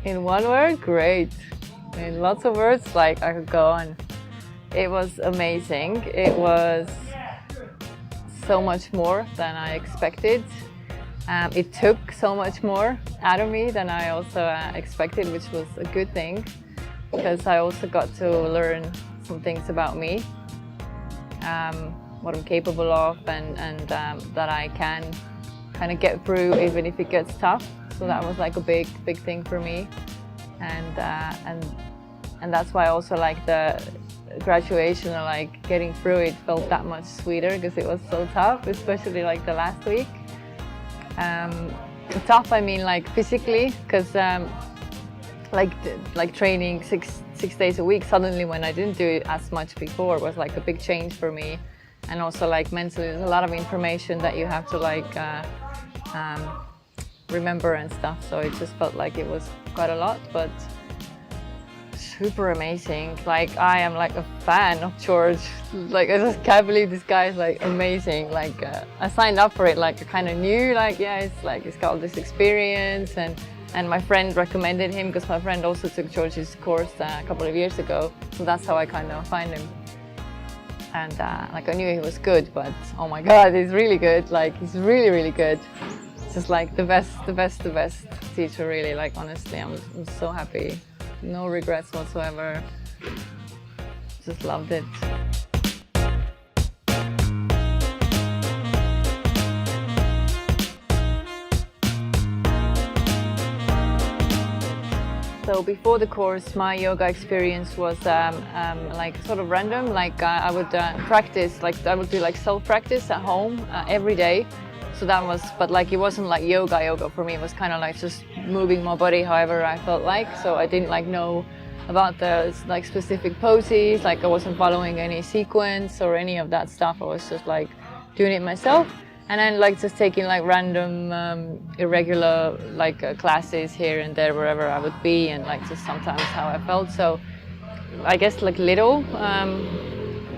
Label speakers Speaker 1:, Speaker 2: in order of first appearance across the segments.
Speaker 1: In one word, great. In lots of words, like I could go on. It was amazing. It was so much more than I expected. It took so much more out of me than I also expected, which was a good thing, because I also got to learn some things about me, what I'm capable of, and that I can kind of get through even if it gets tough. So that was like a big thing for me, and that's why also like the graduation or like getting through it felt that much sweeter, because it was so tough, especially like the last week. Tough, I mean like physically, because like training six days a week suddenly when I didn't do it as much before was like a big change for me, and also like mentally there's a lot of information that you have to like remember and stuff, so it just felt like it was quite a lot, but super amazing. Like I am like a fan of George. Like I just can't believe this guy is like amazing. Like I signed up for it, like I kind of knew like, yeah, it's like he's got all this experience, and my friend recommended him because my friend also took George's course a couple of years ago, so that's how I kind of find him. And like I knew he was good, but oh my god, he's really good. Like he's really good. Just like the best teacher, really. Like honestly, I'm so happy. No regrets whatsoever. Just loved it. So before the course, my yoga experience was like sort of random. Like I would practice, like I would do like self-practice at home every day. So that was, but like it wasn't like yoga for me. It was kind of like just moving my body however I felt like. So I didn't like know about the like specific poses. Like I wasn't following any sequence or any of that stuff. I was just like doing it myself. And then like just taking like random irregular like classes here and there wherever I would be, and like just sometimes how I felt. So I guess like little,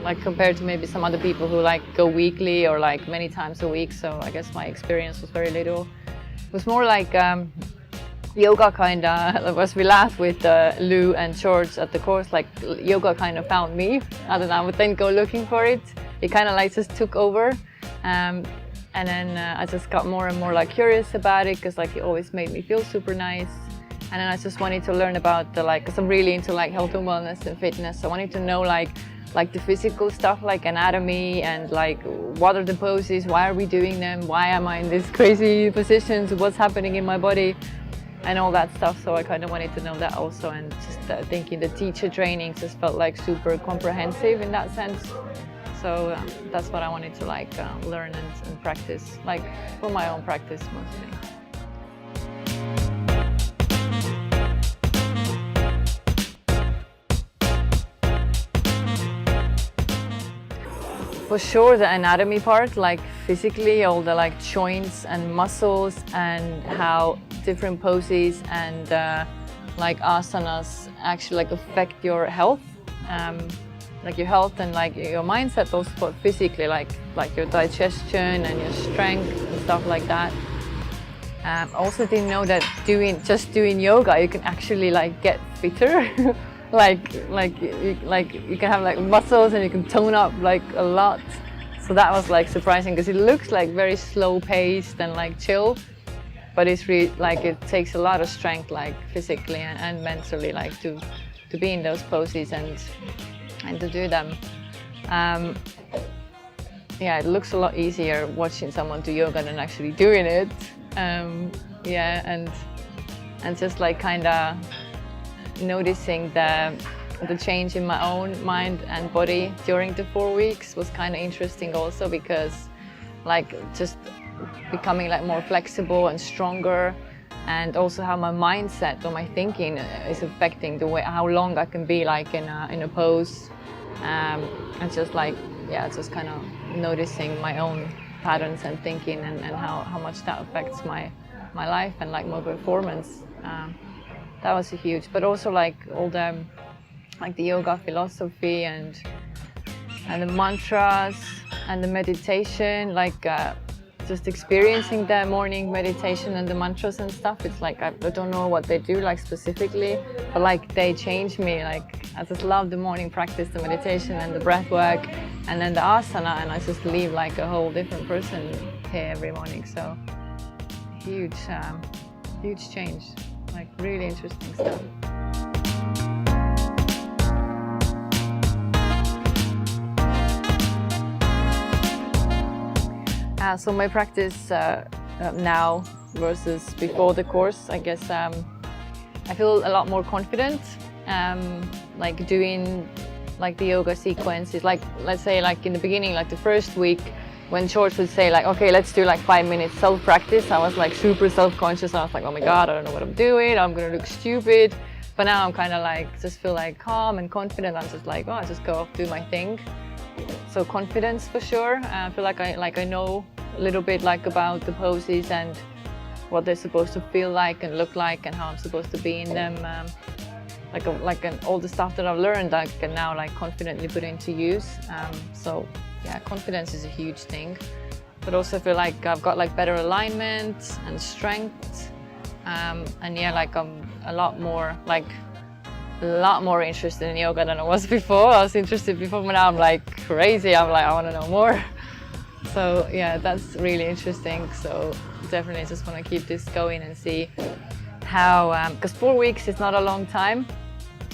Speaker 1: like compared to maybe some other people who like go weekly or like many times a week. So I guess my experience was very little. It was more like yoga kinda, as we laughed with Lou and George at the course, like yoga kind of found me. I don't know, I would then go looking for it. It kind of like just took over. And then I just got more and more like curious about it, because like it always made me feel super nice. And then I just wanted to learn about the like, because I'm really into like health and wellness and fitness. So I wanted to know like the physical stuff, like anatomy, and like what are the poses, why are we doing them, why am I in these crazy positions, what's happening in my body, and all that stuff. So I kind of wanted to know that also, and just thinking the teacher training just felt like super comprehensive in that sense. So that's what I wanted to like learn and practice, like for my own practice mostly. For sure, the anatomy part, like physically, all the like joints and muscles, and how different poses and like asanas actually like affect your health. Like your health and like your mindset also, but physically like your digestion and your strength and stuff like that. Also didn't know that just doing yoga you can actually like get fitter. like you can have like muscles and you can tone up like a lot. So that was like surprising, because it looks like very slow paced and like chill, but it's really like it takes a lot of strength, like physically and mentally, like to be in those poses and to do them. Yeah, it looks a lot easier watching someone do yoga than actually doing it. Yeah, and just like kind of noticing the change in my own mind and body during the 4 weeks was kind of interesting also, because like just becoming like more flexible and stronger, and also how my mindset or my thinking is affecting the way how long I can be like in a pose, and just like, yeah, just kind of noticing my own patterns and thinking, and how much that affects my life and like my performance. That was a huge, but also like all the like the yoga philosophy and the mantras and the meditation, like just experiencing the morning meditation and the mantras and stuff. It's like I don't know what they do like specifically, but like they change me. Like I just love the morning practice, the meditation and the breath work, and then the asana, and I just leave like a whole different person here every morning. So huge change, like really interesting stuff. So my practice now versus before the course, I guess I feel a lot more confident, like doing like the yoga sequences. Like let's say like in the beginning, like the first week, when George would say like, okay, let's do like 5 minutes self-practice, I was like super self-conscious. I was like, oh my God, I don't know what I'm doing. I'm gonna look stupid. But now I'm kind of like, just feel like calm and confident. I'm just like, oh, I just go off, do my thing. So confidence for sure. I feel like I know a little bit like about the poses and what they're supposed to feel like and look like and how I'm supposed to be in them. All the stuff that I've learned, I can now like confidently put into use. So yeah, confidence is a huge thing. But also feel like I've got like better alignment and strength. And yeah, like I'm a lot more interested in yoga than I was before. I was interested before, but now I'm like crazy. I'm like, I want to know more. So yeah, that's really interesting. So definitely just want to keep this going and see how, because 4 weeks is not a long time.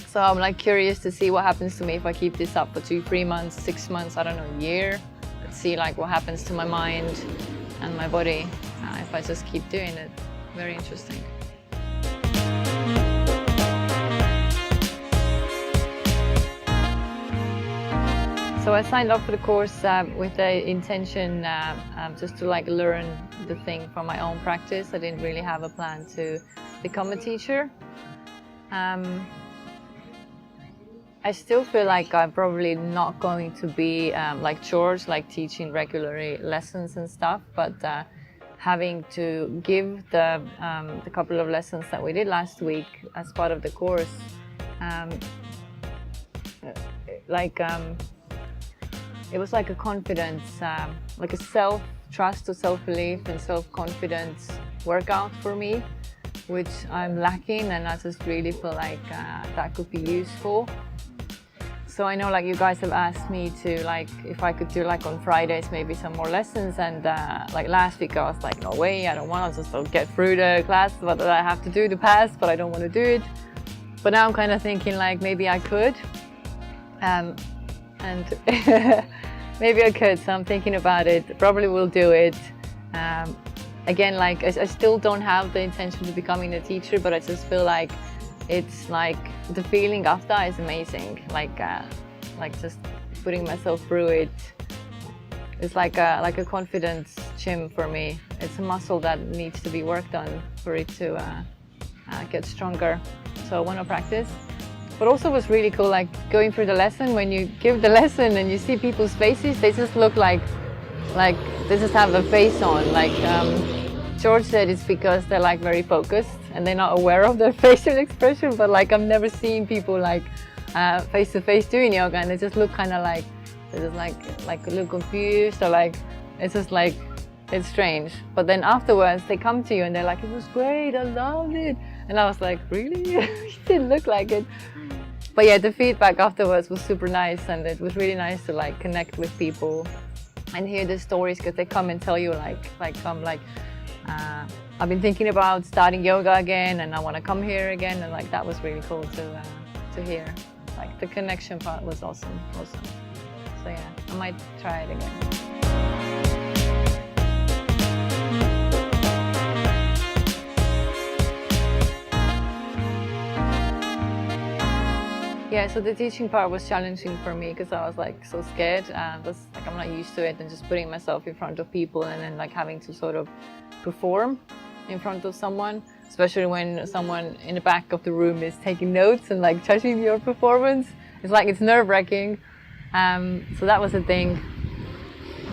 Speaker 1: So I'm like curious to see what happens to me if I keep this up for 2-3 months, 6 months, I don't know, a year. Let's see like what happens to my mind and my body if I just keep doing it. Very interesting. So I signed up for the course with the intention just to like learn the thing from my own practice. I didn't really have a plan to become a teacher. I still feel like I'm probably not going to be like George, like teaching regularly lessons and stuff, but having to give the couple of lessons that we did last week as part of the course, it was like a confidence, like a self-trust or self-belief and self-confidence workout for me, which I'm lacking, and I just really feel like that could be useful. So I know like you guys have asked me to like if I could do like on Fridays maybe some more lessons, and like last week I was like, no way, I don't want to, just get through the class, but I have to do the pass, but I don't want to do it. But now I'm kind of thinking like maybe I could. And maybe I could, so I'm thinking about it. Probably will do it. Again, like I still don't have the intention of becoming a teacher, but I just feel like it's like the feeling after is amazing. Like just putting myself through it. It's like a confidence gym for me. It's a muscle that needs to be worked on for it to get stronger. So I want to practice. But also was really cool, like going through the lesson, when you give the lesson and you see people's faces, they just look like they just have a face on. Like George said, it's because they're like very focused and they're not aware of their facial expression. But like I've never seen people like face to face doing yoga, and they just look kind of like they just like a little confused, or like it's just like it's strange. But then afterwards they come to you and they're like, it was great, I loved it. And I was like, really? It didn't look like it. But yeah, the feedback afterwards was super nice, and it was really nice to like connect with people and hear the stories, because they come and tell you I've been thinking about starting yoga again and I want to come here again, and like that was really cool to hear. Like the connection part was awesome. So yeah, I might try it again. Yeah, so the teaching part was challenging for me because I was like so scared. I'm not used to it, and just putting myself in front of people and then like having to sort of perform in front of someone, especially when someone in the back of the room is taking notes and like judging your performance. It's like it's nerve-wracking. So that was a thing.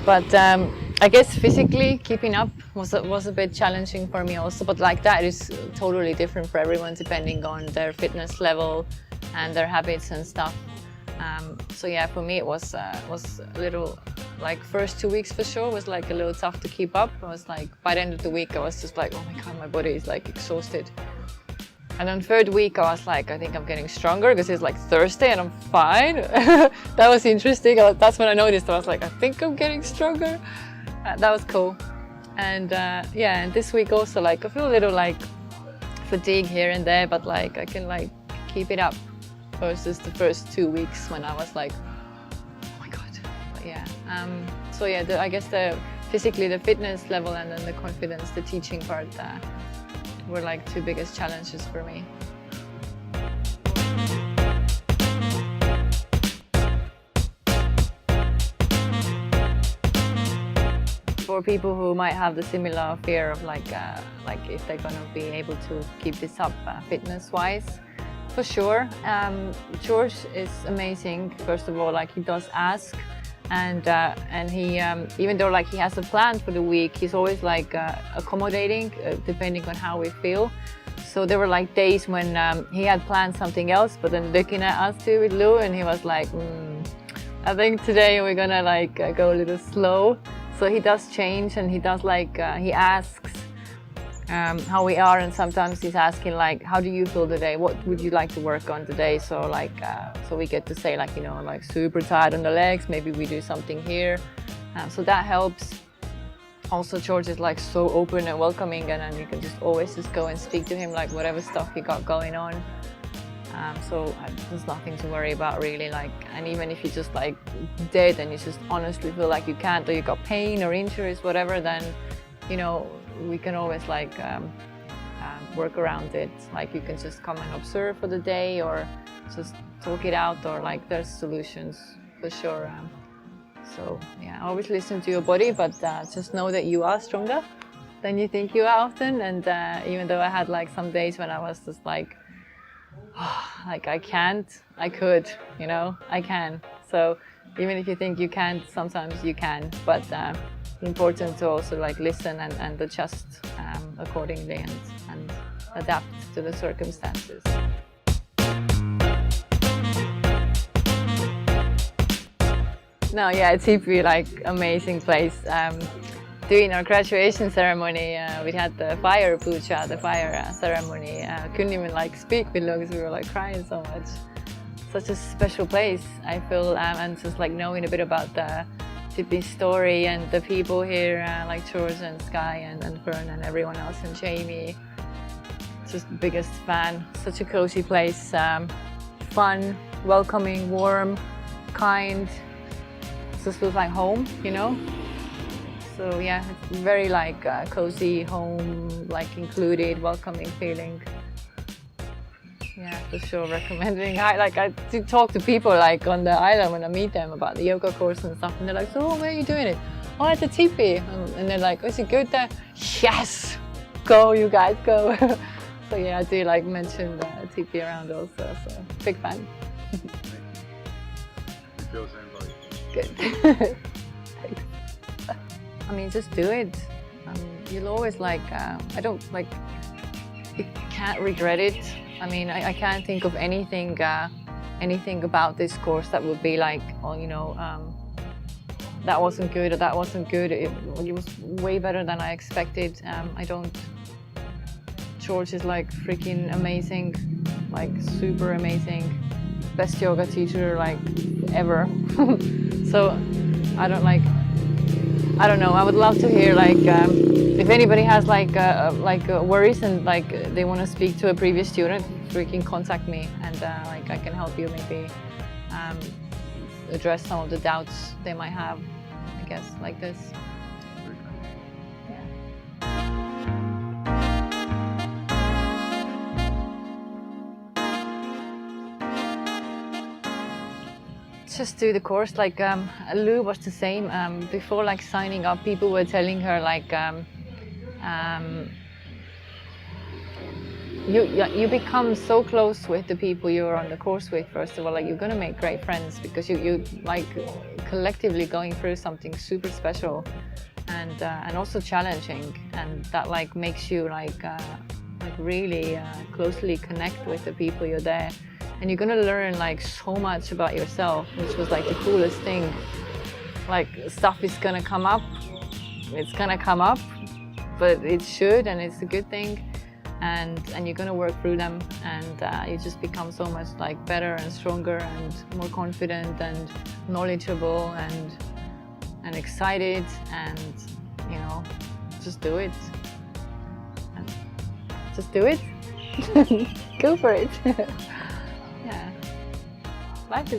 Speaker 1: But I guess physically keeping up was a bit challenging for me also. But like that is totally different for everyone depending on their fitness level and their habits and stuff. So yeah, for me it was a little, like first 2 weeks for sure was like a little tough to keep up. I was like, by the end of the week I was just like, oh my god, my body is like exhausted. And on third week I was like, I think I'm getting stronger, because it's like Thursday and I'm fine. That was interesting. That's when I noticed. I was like, I think I'm getting stronger. That was cool. And yeah, and this week also, like I feel a little like fatigue here and there, but like I can like keep it up versus the first 2 weeks when I was like, oh my god. But yeah, so yeah, I guess physically the fitness level and then the confidence, the teaching part were like two biggest challenges for me. For people who might have the similar fear of like if they're gonna be able to keep this up fitness-wise, for sure. George is amazing. First of all, like he does ask, and he even though like he has a plan for the week, he's always like accommodating depending on how we feel. So there were like days when he had planned something else, but then looking at us two with Lou, and he was like, I think today we're gonna like go a little slow. So he does change, and he does like, he asks how we are, and sometimes he's asking like, how do you feel today? What would you like to work on today? So like, so we get to say like, you know, like super tired on the legs, maybe we do something here. So that helps. Also, George is like so open and welcoming, and then you can just always just go and speak to him like whatever stuff you got going on. So there's nothing to worry about really, like, and even if you just like dead and you just honestly feel like you can't, or you got pain or injuries, whatever, then you know we can always like work around it. Like you can just come and observe for the day, or just talk it out, or like there's solutions for sure. So yeah, always listen to your body, but just know that you are stronger than you think you are often. And even though I had like some days when I was just like, like I can't, I could, you know, I can. So even if you think you can't, sometimes you can, but important to also like listen and adjust accordingly and adapt to the circumstances. No, yeah, Tipi, like amazing place. Doing our graduation ceremony, we had the fire puja, the fire ceremony. Couldn't even like speak with Lou because we were like crying so much. Such a special place, I feel, and just like knowing a bit about the Tipi story and the people here, like George and Sky and Fern and everyone else, and Jamie. Just the biggest fan. Such a cozy place, fun, welcoming, warm, kind. Just feels like home, you know. So yeah, it's very like cozy, home, like included, welcoming feeling. Yeah, for sure recommending. I do talk to people like on the island when I meet them about the yoga course and stuff, and they're like, so where are you doing it? Oh, at the Tipi. And they're like, oh, is it good there? Yes, go, you guys, go. So yeah, I do like mention the Tipi around also, so big fan. Good. Thanks. I mean, just do it. You'll always like, I don't like, you can't regret it. I mean, I can't think of anything about this course that would be like, oh, you know, that wasn't good or that wasn't good. It was way better than I expected. I don't, George is like freaking amazing, like super amazing. Best yoga teacher like ever. So I don't know, I would love to hear like if anybody has like worries and like they want to speak to a previous student, freaking contact me, and like I can help you maybe address some of the doubts they might have, I guess, like this. Just do the course. Like Lou was the same. Before like signing up, people were telling her like you become so close with the people you're on the course with. First of all, like you're gonna make great friends because you like collectively going through something super special and also challenging, and that like makes you like really closely connect with the people you're there. and you're gonna learn like so much about yourself, which was like the coolest thing. Like stuff is gonna come up, it's gonna come up, but it should, and it's a good thing, and you're gonna work through them, and you just become so much like better and stronger and more confident and knowledgeable and excited, and you know, just do it. And just do it. Go for it. Yeah. Life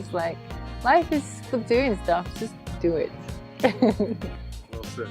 Speaker 1: is for doing stuff. Just do it.
Speaker 2: Well said.